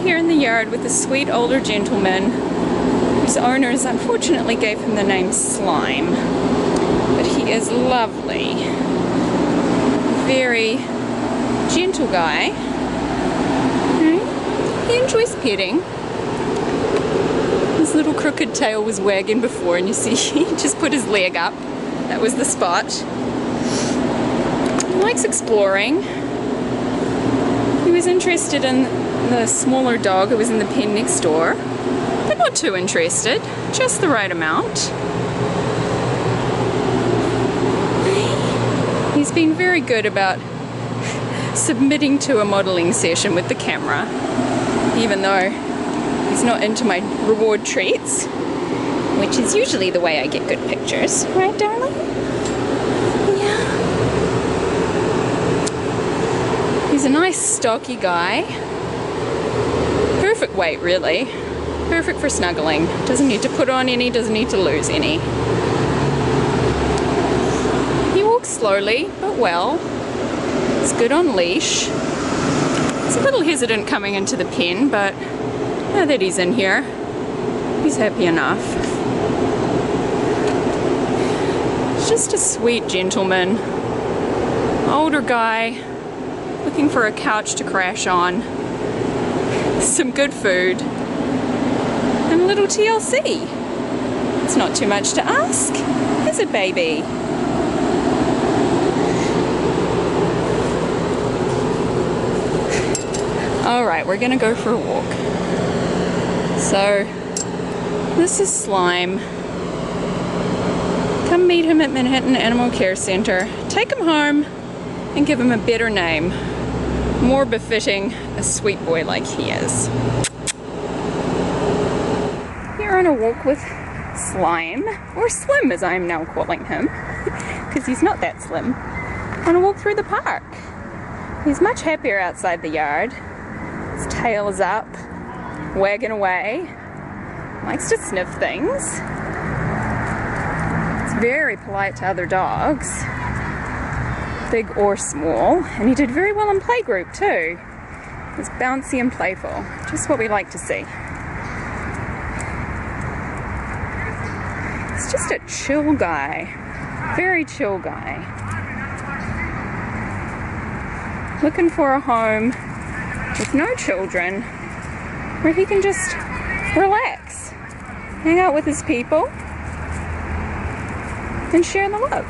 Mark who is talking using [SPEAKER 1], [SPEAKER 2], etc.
[SPEAKER 1] here in the yard with a sweet older gentleman whose owners unfortunately gave him the name Slime. But he is lovely. Very gentle guy. He enjoys petting. His little crooked tail was wagging before, and you see he just put his leg up. That was the spot. He likes exploring. He was interested in the smaller dog who was in the pen next door, but not too interested, just the right amount. He's been very good about submitting to a modeling session with the camera, even though he's not into my reward treats, which is usually the way I get good pictures. Right, darling? Yeah. He's a nice stocky guy. Perfect weight, really. Perfect for snuggling. Doesn't need to put on any, doesn't need to lose any. He walks slowly, but well. He's good on leash. He's a little hesitant coming into the pen, but now that he's in here, he's happy enough. He's just a sweet gentleman. Older guy, looking for a couch to crash on. Some good food. And a little TLC. It's not too much to ask, is it, baby? Alright, we're gonna go for a walk. So, this is Slime. Come meet him at Manhattan Animal Care Center. Take him home and give him a better name. More befitting a sweet boy like he is. Here on a walk with Slime, or Slim as I am now calling him, because he's not that slim, on a walk through the park. He's much happier outside the yard. His tail is up, wagging away. Likes to sniff things. He's very polite to other dogs, big or small, and he did very well in playgroup too. He's bouncy and playful, just what we like to see. He's just a chill guy, very chill guy. Looking for a home with no children, where he can just relax, hang out with his people, and share the love.